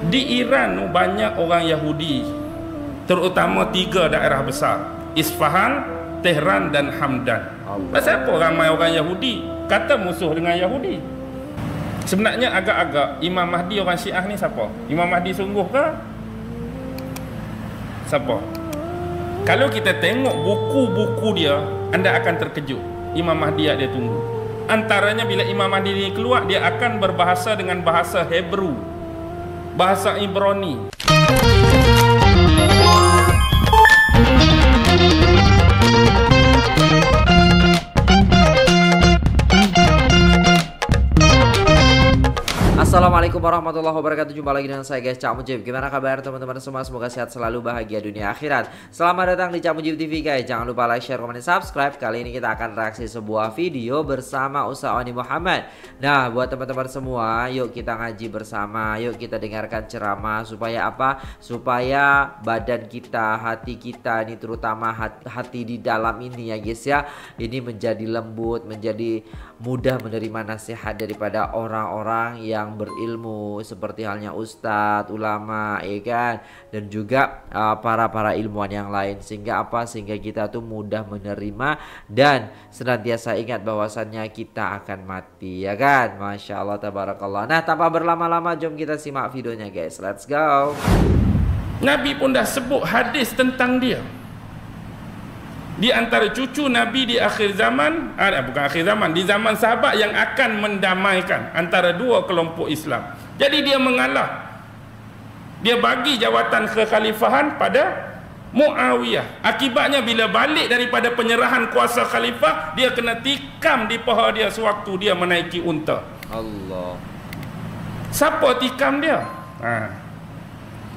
Di Iran banyak orang Yahudi, terutama 3 daerah besar, Isfahan, Tehran dan Hamdan. Siapa ramai orang Yahudi kata musuh dengan Yahudi? Sebenarnya agak-agak Imam Mahdi orang Syiah ni siapa? Imam Mahdi sungguh ke? Siapa? Kalau kita tengok buku-buku dia, anda akan terkejut. Imam Mahdi yang dia tunggu, antaranya bila Imam Mahdi ni keluar, dia akan berbahasa dengan bahasa Hebrew, bahasa Ibrani. Assalamualaikum warahmatullahi wabarakatuh. Jumpa lagi dengan saya guys, Cak Mujib. Gimana kabar teman-teman semua? Semoga sehat selalu, bahagia dunia akhirat. Selamat datang di Cak Mujib TV guys. Jangan lupa like, share, komen, dan subscribe. Kali ini kita akan reaksi sebuah video bersama Ustaz Oni Muhammad. Nah, buat teman-teman semua, yuk kita ngaji bersama. Yuk kita dengarkan ceramah. Supaya apa? Supaya badan kita, hati kita ini, terutama hati di dalam ini ya guys ya, ini menjadi lembut, menjadi mudah menerima nasihat daripada orang-orang yang berilmu, seperti halnya ustadz, ulama, ya kan, dan juga para ilmuwan yang lain. Sehingga apa? Sehingga kita tuh mudah menerima dan senantiasa ingat bahwasannya kita akan mati, ya kan? Masya Allah, tabarakallah. Nah, tanpa berlama-lama, jom kita simak videonya guys. Let's go. Nabi pun dah sebut hadis tentang dia. Di antara cucu Nabi di akhir zaman, bukan akhir zaman, di zaman sahabat yang akan mendamaikan antara dua kelompok Islam. Jadi dia mengalah. Dia bagi jawatan kekhalifahan pada Muawiyah. Akibatnya bila balik daripada penyerahan kuasa khalifah, dia kena tikam di paha dia sewaktu dia menaiki unta. Allah. Siapa tikam dia?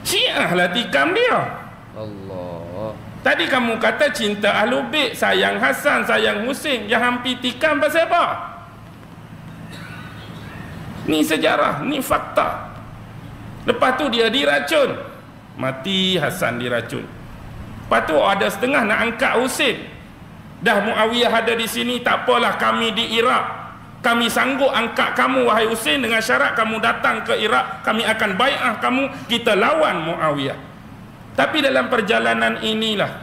Syiah lah tikam dia. Allah. Tadi kamu kata cinta Ahlul Bait, sayang Hasan, sayang Husin, yang hampir tikam pasal apa? Ni sejarah, ni fakta. Lepas tu dia diracun, mati Hasan diracun. Lepas tu ada setengah nak angkat Husin. Dah Muawiyah ada di sini, tak apalah, kami di Iraq, kami sanggup angkat kamu wahai Husin dengan syarat kamu datang ke Iraq, kami akan bai'ah kamu, kita lawan Muawiyah. Tapi dalam perjalanan inilah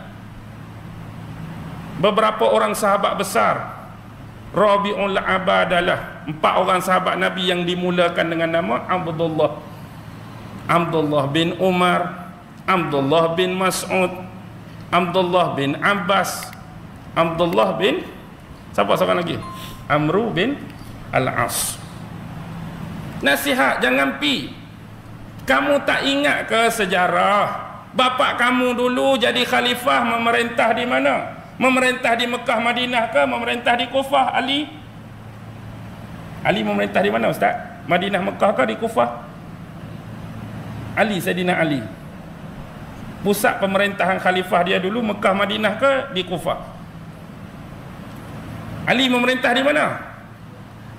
beberapa orang sahabat besar, Rabi'ul Abadalah, 4 orang sahabat Nabi yang dimulakan dengan nama Abdullah bin Umar, Abdullah bin Mas'ud, Abdullah bin Abbas, Abdullah bin siapa lagi? Amru bin Al-As. Nasihat, jangan pi. Kamu tak ingat ke sejarah? Bapak kamu dulu jadi khalifah, memerintah di mana? Memerintah di Mekah, Madinah ke? Memerintah di Kufah, Ali? Ali memerintah di mana Ustaz? Madinah, Mekah ke di Kufah? Ali, Sayyidina Ali. Pusat pemerintahan khalifah dia dulu Mekah, Madinah ke di Kufah? Ali memerintah di mana?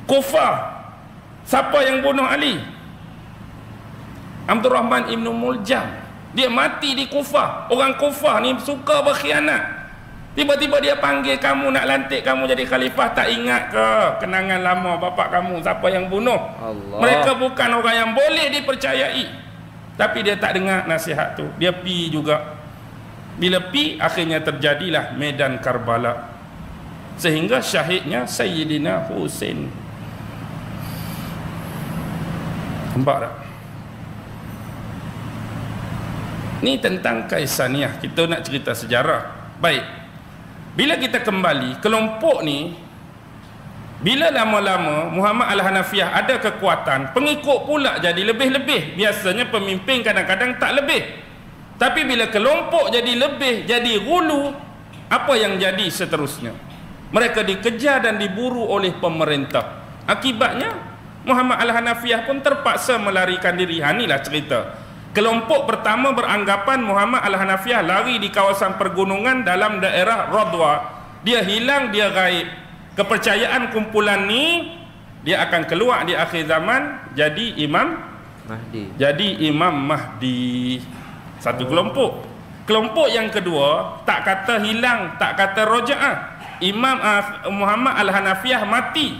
Kufah. Siapa yang bunuh Ali? Abdurrahman ibn Muljam. Dia mati di Kufah. Orang Kufah ni suka berkhianat. Tiba-tiba dia panggil kamu, nak lantik kamu jadi khalifah. Tak ingat ke kenangan lama bapak kamu, siapa yang bunuh? Allah. Mereka bukan orang yang boleh dipercayai. Tapi dia tak dengar nasihat tu. Dia pi juga. Bila pi, akhirnya terjadilah medan Karbala, sehingga syahidnya Sayyidina Husin. Nampak tak? Ni tentang Kaisaniah. Kita nak cerita sejarah. Baik, bila kita kembali, kelompok ni, bila lama-lama Muhammad Al-Hanafiyah ada kekuatan, pengikut pula jadi lebih-lebih. Biasanya pemimpin kadang-kadang tak lebih. Tapi bila kelompok jadi lebih, jadi gulu, apa yang jadi seterusnya? Mereka dikejar dan diburu oleh pemerintah. Akibatnya Muhammad Al-Hanafiyah pun terpaksa melarikan diri. Inilah cerita. Kelompok pertama beranggapan Muhammad Al-Hanafiyah lari di kawasan pergunungan dalam daerah Radwa. Dia hilang, dia gaib. Kepercayaan kumpulan ni, dia akan keluar di akhir zaman jadi Imam Mahdi. Satu kelompok. Kelompok yang kedua tak kata hilang, tak kata roja'ah. Imam Muhammad Al-Hanafiyah mati.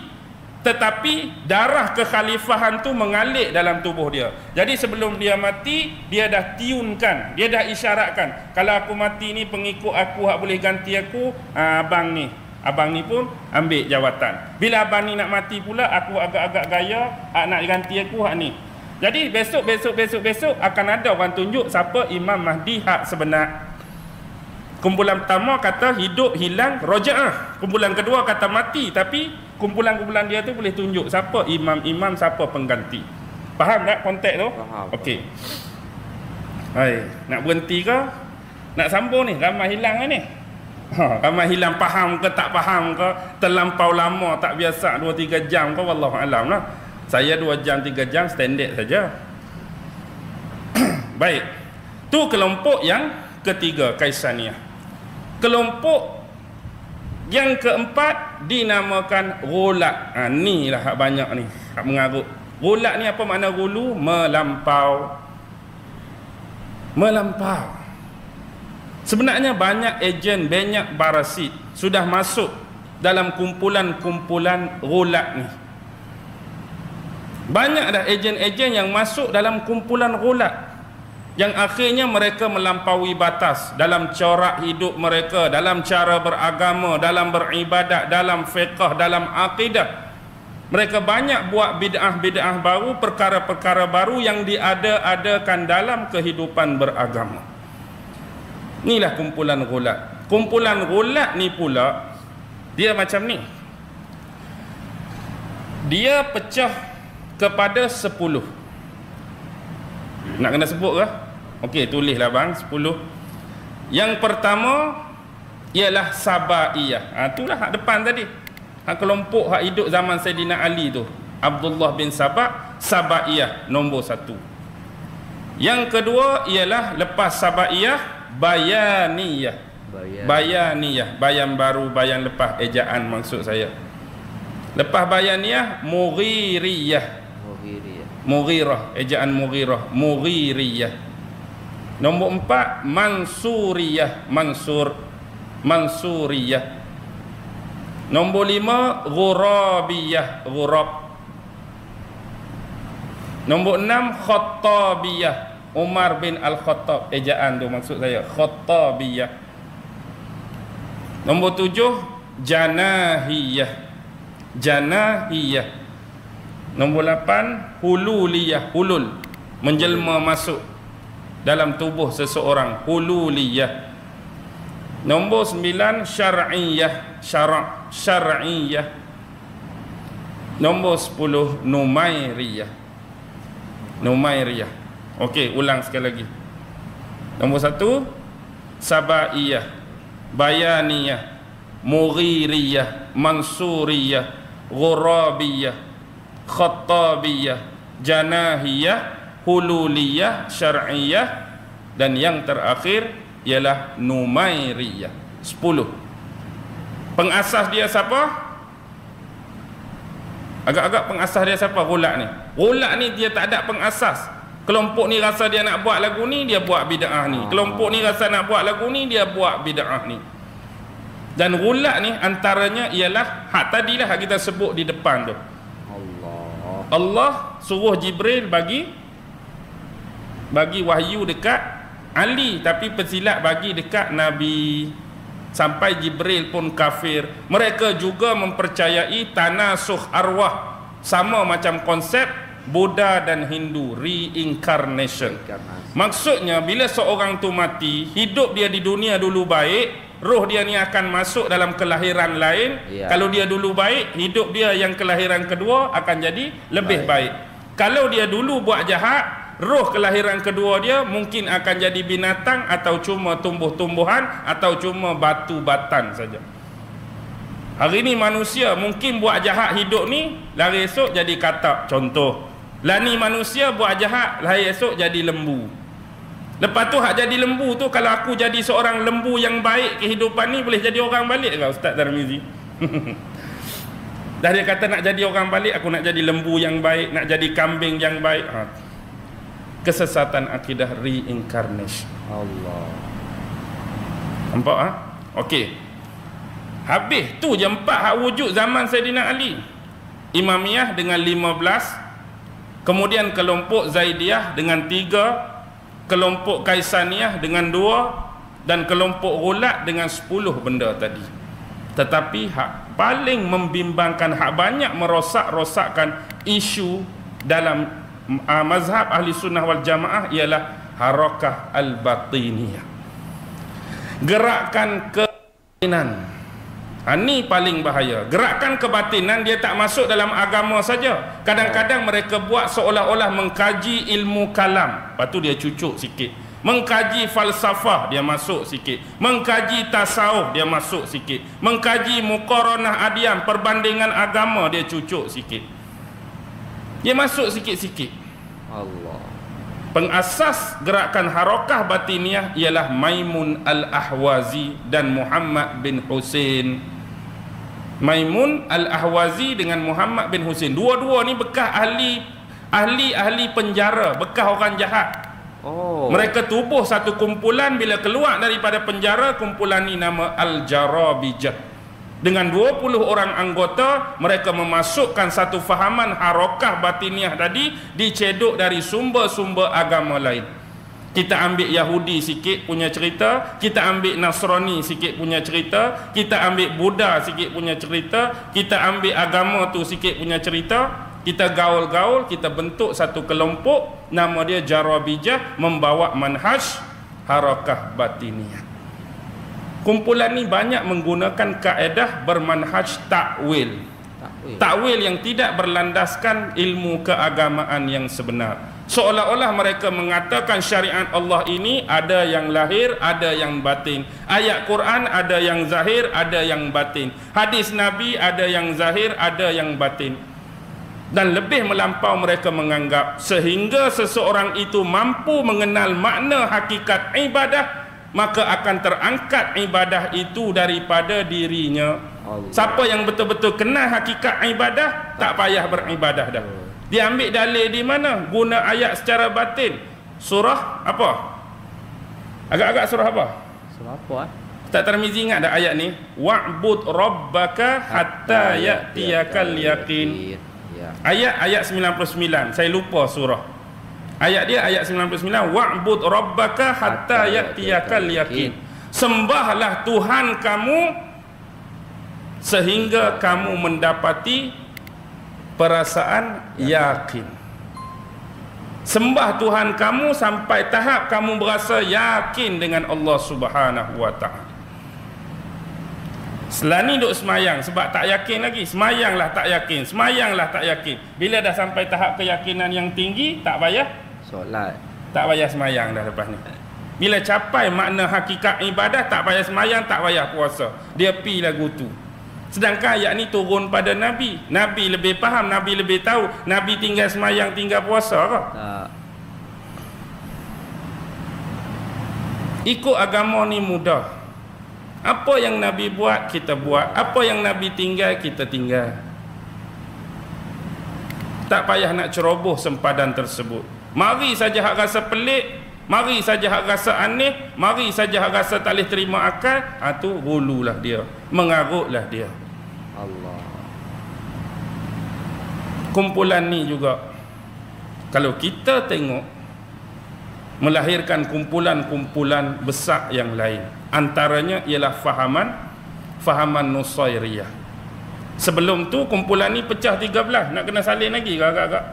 tetapi darah kekhalifahan tu mengalir dalam tubuh dia. Jadi sebelum dia mati, dia dah tiunkan, dia dah isyaratkan, kalau aku mati ni pengikut aku hak boleh ganti aku, abang ni pun ambil jawatan. Bila abang ni nak mati pula, aku agak-agak gaya, nak ganti aku hak ni. Jadi besok akan ada orang tunjuk siapa Imam Mahdi hak sebenar. Kumpulan pertama kata hidup hilang roja'ah. Kumpulan kedua kata mati, tapi kumpulan-kumpulan dia tu boleh tunjuk siapa imam-imam, siapa pengganti. Faham tak konteks tu? Faham. Okey. Hai, nak berhenti ke? Nak sambung ni? Ramai hilang ni. Ramai hilang, faham ke tak faham ke? Terlampau lama tak biasa 2-3 jam ke? Wallahualam lah. Saya 2 jam 3 jam standard saja. Baik. Tu kelompok yang ketiga, Kaisaniyah. Kelompok yang keempat dinamakan Ghulat. Ni lah hak banyak ni, hak mengarut. Ghulat ni apa makna gulu? Melampau. Sebenarnya banyak ejen, banyak barasid sudah masuk dalam kumpulan-kumpulan Ghulat ni. Banyak dah ejen-ejen yang masuk dalam kumpulan Ghulat, yang akhirnya mereka melampaui batas dalam corak hidup mereka, dalam cara beragama, dalam beribadat, dalam fiqh, dalam akidah. Mereka banyak buat bid'ah-bid'ah baru, perkara-perkara baru yang diada-adakan dalam kehidupan beragama. Inilah kumpulan Ghulat. Kumpulan Ghulat ni pula dia macam ni. Dia pecah kepada 10. Nak kena sebut ke? Okey, tulislah bang, 10. Yang pertama ialah Sabaiyah. Itulah hak depan tadi. Hak kelompok hak hidup zaman Saidina Ali tu. Abdullah bin Sabah, Sabaiyah nombor 1. Yang kedua ialah lepas Sabaiyah, Bayaniyah. Bayaniyah, bayan baru, bayan lepas ejaan maksud saya. Lepas Bayaniyah, Mughirah, ejaan Mughiriyah. Nombor 4 Mansuriyah, Mansuriyah. Nombor 5 Ghurabiyah, Ghurab. Nombor 6 Khattabiyah, Umar bin Al-Khattab, ejaan tu maksud saya, Khattabiyah. Nombor 7 Janahiyah, Janahiyah. Nombor 8 Hululiyah, hulul, menjelma masuk dalam tubuh seseorang, hululiyah. Nombor 9 Syar'iyah, Syar'iyah. Nombor 10 Numairiyah, Numairiyah. Okey, ulang sekali lagi. Nombor 1 Sabaiyah, Bayaniyah, Mughiriyah, Mansuriyah, Ghurabiyah, Khattabiyah, Janahiyah, Hululiyah, Syar'iyah, dan yang terakhir ialah Numairiyah. 10. Pengasas dia siapa? Agak-agak pengasas dia siapa? Ghulat ni. Ghulat ni dia tak ada pengasas. Kelompok ni rasa dia nak buat lagu ni, dia buat bid'ah ni. Kelompok ni rasa nak buat lagu ni, dia buat bid'ah ni. Dan Ghulat ni antaranya ialah hak tadilah hak kita sebut di depan tu. Allah suruh Jibril bagi wahyu dekat Ali, tapi pesilat bagi dekat Nabi. Sampai Jibril pun kafir. Mereka juga mempercayai tanasuh arwah, sama macam konsep Buddha dan Hindu, reincarnation. Maksudnya bila seorang tu mati, hidup dia di dunia dulu baik, roh dia ni akan masuk dalam kelahiran lain. Kalau dia dulu baik, hidup dia yang kelahiran kedua akan jadi lebih baik. Kalau dia dulu buat jahat, roh kelahiran kedua dia mungkin akan jadi binatang, atau cuma tumbuh-tumbuhan, atau cuma batu-batan saja. Hari ni manusia mungkin buat jahat hidup ni, lari esok jadi katak, contoh. Lah ni manusia buat jahat, lari esok jadi lembu. Lepas tu hak jadi lembu tu, kalau aku jadi seorang lembu yang baik kehidupan ni, boleh jadi orang balik ke Ustaz Tarmizi? Dah dia kata nak jadi orang balik, aku nak jadi lembu yang baik, nak jadi kambing yang baik. Kesesatan akidah reincarnation. Allah. Nampak Okey. Habis tu je 4 hak wujud zaman Saidina Ali. Imamiyah dengan 15, kemudian kelompok Zaidiyah dengan 3, kelompok Kaisaniyah dengan 2, dan kelompok Ghulat dengan 10 benda tadi. Tetapi hak paling membimbangkan, hak banyak merosak-rosakkan isu dalam mazhab ahli sunnah wal jamaah ialah harakah al-batiniyah, gerakan kebatinan. Ini paling bahaya. Gerakan kebatinan dia tak masuk dalam agama saja. Kadang-kadang mereka buat seolah-olah mengkaji ilmu kalam, lepas tu dia cucuk sikit. Mengkaji falsafah dia masuk sikit. Mengkaji tasawuf dia masuk sikit. Mengkaji muqaranah adian, perbandingan agama, dia cucuk sikit. Dia masuk sikit-sikit. Allah. Pengasas gerakan harakah batiniyah ialah Maimun Al-Ahwazi dan Muhammad bin Husain. Maimun Al-Ahwazi dengan Muhammad bin Husain, dua-dua ni bekas ahli penjara, bekas orang jahat. Mereka tubuh satu kumpulan. Bila keluar daripada penjara, kumpulan ni nama Al-Jarabijah. Dengan 20 orang anggota, mereka memasukkan satu fahaman harakah batiniyah tadi, dicedok dari sumber-sumber agama lain. Kita ambil Yahudi sikit punya cerita, kita ambil Nasrani sikit punya cerita, kita ambil Buddha sikit punya cerita, kita ambil agama tu sikit punya cerita, kita gaul-gaul, kita bentuk satu kelompok, nama dia Jarabijah, membawa manhaj harakah batiniyah. Kumpulan ni banyak menggunakan kaedah bermanhaj takwil. Takwil yang tidak berlandaskan ilmu keagamaan yang sebenar. Seolah-olah mereka mengatakan syariat Allah ini ada yang lahir, ada yang batin. Ayat Quran ada yang zahir, ada yang batin. Hadis Nabi ada yang zahir, ada yang batin. Dan lebih melampau mereka menganggap sehingga seseorang itu mampu mengenal makna hakikat ibadah, maka akan terangkat ibadah itu daripada dirinya. Allah. Siapa yang betul-betul kenal hakikat ibadah, tak payah beribadah dah. Dia ambil dalil di mana? Guna ayat secara batin. Surah apa? Agak-agak surah apa? Surah apa? Ustaz Tarmizi ingat tak ayat ni? Wa'bud rabbaka hatta ya'tiyakal yaqin. Ayat 99. Saya lupa surah. Ayat dia ayat 99, wa'bud rabbaka hatta ya'tiyakal yaqin. Sembahlah Tuhan kamu sehingga kamu mendapati perasaan yakin. Sembah Tuhan kamu sampai tahap kamu berasa yakin dengan Allah Subhanahu wa taala. Selani duk semayang sebab tak yakin lagi, semayanglah tak yakin, semayanglah tak yakin. Bila dah sampai tahap keyakinan yang tinggi, tak payah solat, tak payah semayang dah lepas ni. Bila capai makna hakikat ibadah, tak payah semayang, tak payah puasa, dia pi lagu tu. Sedangkan ayat ni turun pada Nabi. Nabi lebih faham, Nabi lebih tahu. Nabi tinggal semayang, tinggal puasa ke? Tak. Ikut agama ni mudah. Apa yang Nabi buat, kita buat. Apa yang Nabi tinggal, kita tinggal. Tak payah nak ceroboh sempadan tersebut. Mari saja hak rasa pelik, mari saja hak rasa aneh, mari saja hak rasa tak boleh terima akal, tu gululah dia, mengarutlah dia. Allah. Kumpulan ni juga, kalau kita tengok, melahirkan kumpulan-kumpulan besar yang lain. Antaranya ialah fahaman Nusairiyah. Sebelum tu kumpulan ni pecah 13. Nak kena salin lagi ke agak-agak?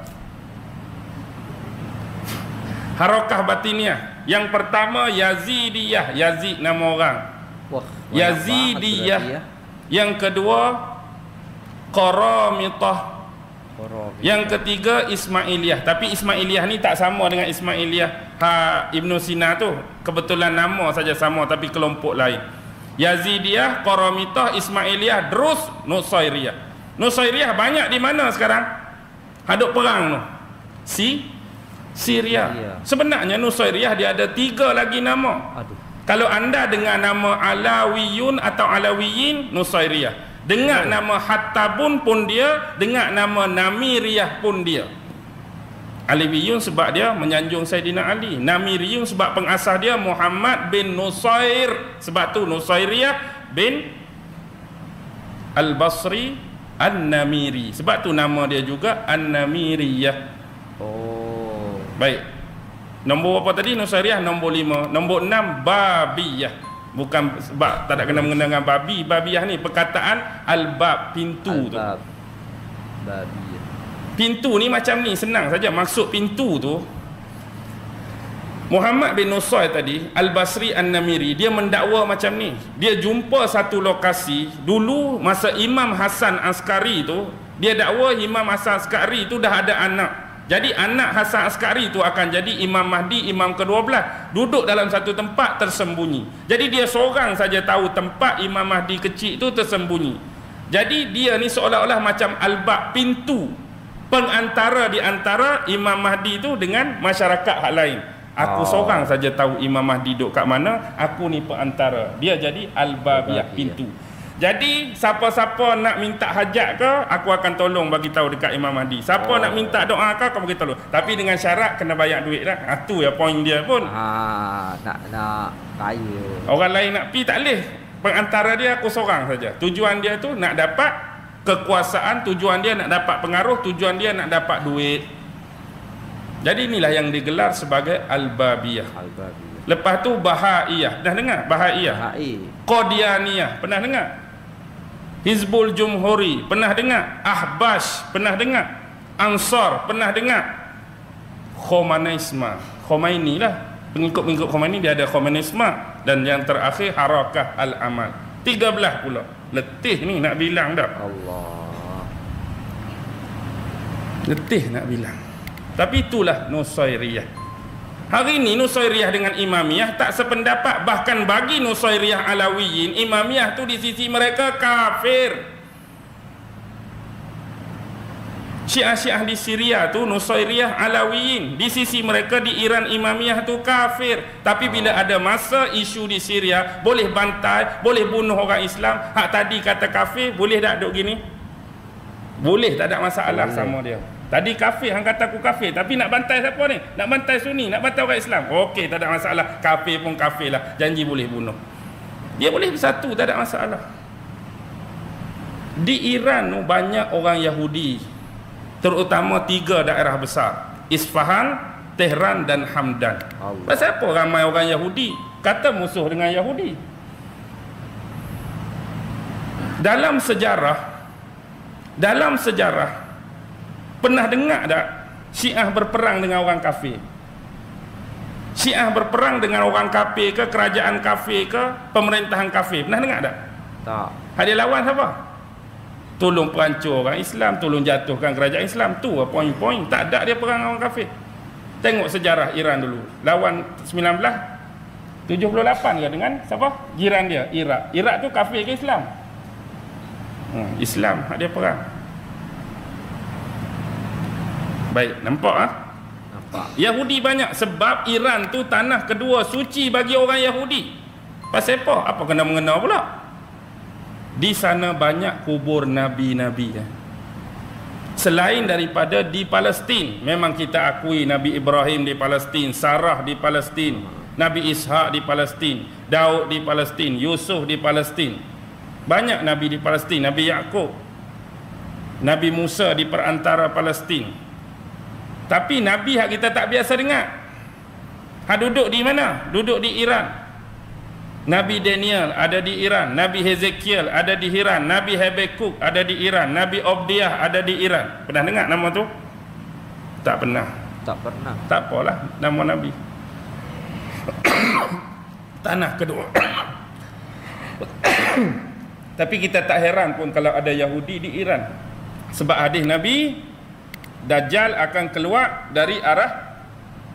Harakah batiniyah. Yang pertama Yazidiyah. Yazid nama orang. Wah, Yazidiyah. Yang kedua Qaramitah. Yang ketiga Ismailiyah. Tapi Ismailiyah ni tak sama dengan Ismailiyah Ibn Sina tu. Kebetulan nama saja sama tapi kelompok lain. Yazidiyah, Qaramitah, Ismailiyah, terus Nusairiyah. Nusairiyah banyak di mana sekarang? Hadap perang tu. Syria. Sebenarnya Nusairiyah dia ada 3 lagi nama. Aduh. Kalau anda dengar nama Alawiyun atau Alawiyin, Nusairiyah. Dengar nama Hattabun pun dia, dengar nama Namiriyah pun dia. Alawiyun sebab dia menyanjung Saidina Ali. Namiriyun sebab pengasas dia Muhammad bin Nusair. Sebab tu Nusairiyah bin Al-Basri An-Namiri. Sebab tu nama dia juga An-Namiriyah. Oh. Baik. Nombor apa tadi? Nusairiyah nombor 5. Nombor 6 Babiyah. Bukan sebab tak ada kena mengena dengan babi. Babiyah ni perkataan al-bab, pintu tu. Babiyah. Pintu ni macam ni, senang saja. Maksud pintu tu, Muhammad bin Nusair tadi, Al-Basri An-Namiri, dia mendakwa macam ni. Dia jumpa satu lokasi dulu masa Imam Hasan Askari tu, dia dakwa Imam Hasan Askari tu dah ada anak. Jadi anak Hasan Askari tu akan jadi Imam Mahdi, imam ke-12, duduk dalam satu tempat tersembunyi. Jadi dia seorang saja tahu tempat Imam Mahdi kecil tu tersembunyi. Jadi dia ni seolah-olah macam al-bab, pintu pengantara di antara Imam Mahdi tu dengan masyarakat hak lain. Aku seorang saja tahu Imam Mahdi duduk kat mana, aku ni perantara. Dia jadi al-babiyah, pintu. Jadi siapa-siapa nak minta hajat ke, aku akan tolong bagi tahu dekat Imam Mahdi. Siapa nak minta doa ke, aku bagi tolong. Tapi dengan syarat kena bayar duit lah. Itu ya poin dia pun. Nak kaya. Orang lain nak pi tak boleh. Perantara dia aku seorang saja. Tujuan dia tu nak dapat kekuasaan, tujuan dia nak dapat pengaruh, tujuan dia nak dapat duit. Jadi inilah yang digelar sebagai Al-Babiyah. Lepas tu Bahaiyah. Pernah dengar? Bahaiyah. Qadianiyah. Pernah dengar? Hizbul Jumhuri. Pernah dengar? Ahbash. Pernah dengar? Ansar. Pernah dengar? Khomenisme. Khomeini lah. Pengikut-pengikut Khomeini dia ada Khomenisme. Dan yang terakhir Harakah Al-Amal. 13 pula. Letih ni nak bilang dah. Allah. Letih nak bilang. Tapi itulah Nusairiyah. Hari ini Nusairiyah dengan Imamiyah tak sependapat. Bahkan bagi Nusairiyah Alawiyin, Imamiyah tu di sisi mereka kafir. Syiah-syiah di Syria tu Nusairiyah Alawiyin, di sisi mereka di Iran Imamiyah tu kafir. Tapi bila ada masa isu di Syria, boleh bantai, boleh bunuh orang Islam, hak tadi kata kafir, boleh tak duduk gini? Boleh, tak ada masalah sama dia. Tadi kafir, hang kata aku kafir, tapi nak bantai siapa ni? Nak bantai Sunni, nak bantai orang Islam. Okey, tak ada masalah. Kafir pun kafir lah. Janji boleh bunuh. Dia boleh bersatu, tak ada masalah. Di Iran tu banyak orang Yahudi, terutama 3 daerah besar: Isfahan, Tehran dan Hamdan. Pasal apa ramai orang Yahudi kata musuh dengan Yahudi? Dalam sejarah pernah dengar tak Syiah berperang dengan orang kafir? Syiah berperang dengan orang kafir ke, kerajaan kafir ke, pemerintahan kafir? Pernah dengar tak? Tak. Dia lawan siapa? Tolong perancur orang Islam, tolong jatuhkan kerajaan Islam. Tu poin-poin. Tak ada dia perang dengan orang kafir. Tengok sejarah Iran dulu. Lawan 1978 ke dengan siapa? Jiran dia, Iraq. Iraq tu kafir ke Islam? Islam dia perang. Baik, nampak nampak. Yahudi banyak sebab Iran tu tanah kedua suci bagi orang Yahudi. Pasal apa? Apa kena mengena pula? Di sana banyak kubur nabi-nabi. Selain daripada di Palestin, memang kita akui Nabi Ibrahim di Palestin, Sarah di Palestin, Nabi Ishak di Palestin, Daud di Palestin, Yusuf di Palestin. Banyak nabi di Palestin, Nabi Yaqub, Nabi Musa di perantara Palestin. Tapi Nabi yang kita tak biasa dengar, duduk di mana? Duduk di Iran. Nabi Daniel ada di Iran, Nabi Hezekiel ada di Iran, Nabi Habakuk ada di Iran, Nabi Obdiah ada di Iran. Pernah dengar nama tu? Tak pernah. Tak pernah. Tak apalah nama Nabi. Tanah kedua. Tapi kita tak heran pun kalau ada Yahudi di Iran. Sebab hadis Nabi, Dajjal akan keluar dari arah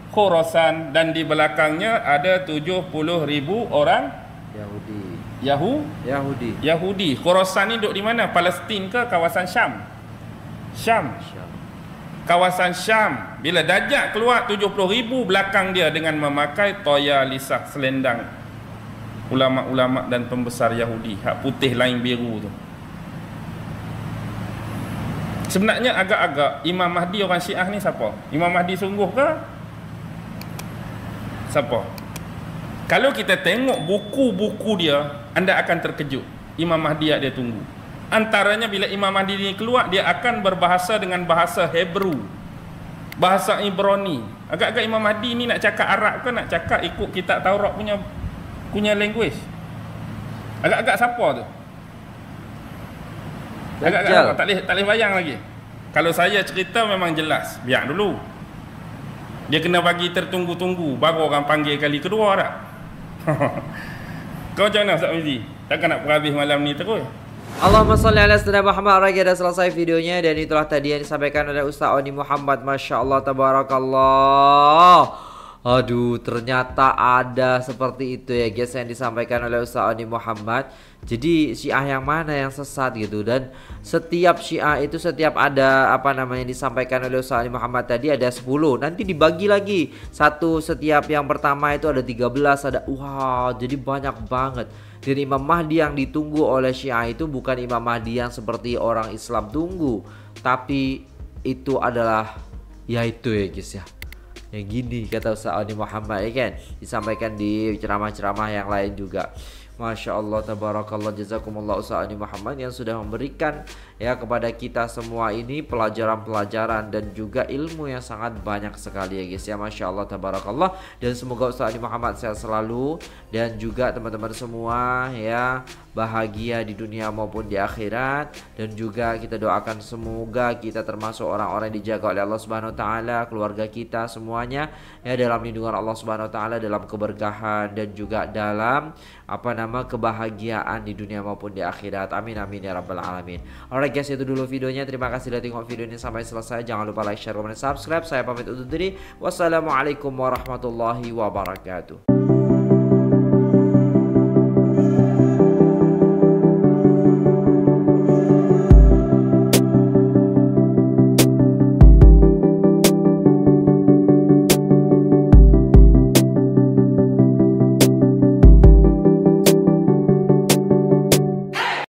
Khurasan dan di belakangnya ada 70,000 orang Yahudi. Khurasan ni duduk di mana? Palestin ke kawasan Syam? Syam. Kawasan Syam. Bila Dajjal keluar 70,000 belakang dia dengan memakai toya lisah, selendang ulama-ulama dan pembesar Yahudi, hak putih lain biru tu. Sebenarnya agak-agak Imam Mahdi orang Syiah ni siapa? Imam Mahdi sungguh ke? Siapa? Kalau kita tengok buku-buku dia, anda akan terkejut. Imam Mahdi yang dia tunggu. Antaranya bila Imam Mahdi ini keluar, dia akan berbahasa dengan bahasa Hebrew, bahasa Ibrani. Agak-agak Imam Mahdi ni nak cakap Arab ke nak cakap ikut kitab Taurat punya language? Agak-agak siapa tu? Agak-agak tak boleh bayang lagi. Kalau saya cerita memang jelas, biar dulu. Dia kena bagi tertunggu-tunggu baru orang panggil kali kedua tak? Kau macam mana Ustaz Mizi? Takkan nak berhabis malam ni terus? Allahumma salli ala sayyidina Muhammad. Orang dah selesai videonya dan itulah tadi yang disampaikan oleh Ustaz Oni Muhammad. Masya Allah, tabarakallah. Aduh, ternyata ada seperti itu ya guys yang disampaikan oleh Ustaz Oni Muhammad. Jadi Syiah yang mana yang sesat gitu. Dan setiap Syiah itu setiap ada apa namanya disampaikan oleh Ustaz Oni Muhammad tadi ada 10. Nanti dibagi lagi. Satu setiap yang pertama itu ada 13, ada wah, jadi banyak banget. Dan Imam Mahdi yang ditunggu oleh Syiah itu bukan Imam Mahdi yang seperti orang Islam tunggu, tapi itu adalah yaitu ya guys ya, yang gini kata Ustaz Oni Muhammad ya kan, disampaikan di ceramah-ceramah yang lain juga. Masya Allah, tabarakallah, jazakumullah Ustaz Oni Muhammad yang sudah memberikan ya kepada kita semua ini pelajaran-pelajaran dan juga ilmu yang sangat banyak sekali ya guys ya. Masya Allah, tabarakallah. Dan semoga Ustaz Oni Muhammad sehat selalu dan juga teman-teman semua ya bahagia di dunia maupun di akhirat. Dan juga kita doakan semoga kita termasuk orang-orang yang dijaga oleh Allah Subhanahu wa taala, keluarga kita semuanya ya dalam lindungan Allah Subhanahu wa taala, dalam keberkahan dan juga dalam kebahagiaan di dunia maupun di akhirat. Amin amin ya rabbal alamin. Alright guys, itu dulu videonya. Terima kasih sudah tengok video ini sampai selesai. Jangan lupa like, share, komen, dan subscribe. Saya pamit undur diri. Wassalamualaikum warahmatullahi wabarakatuh.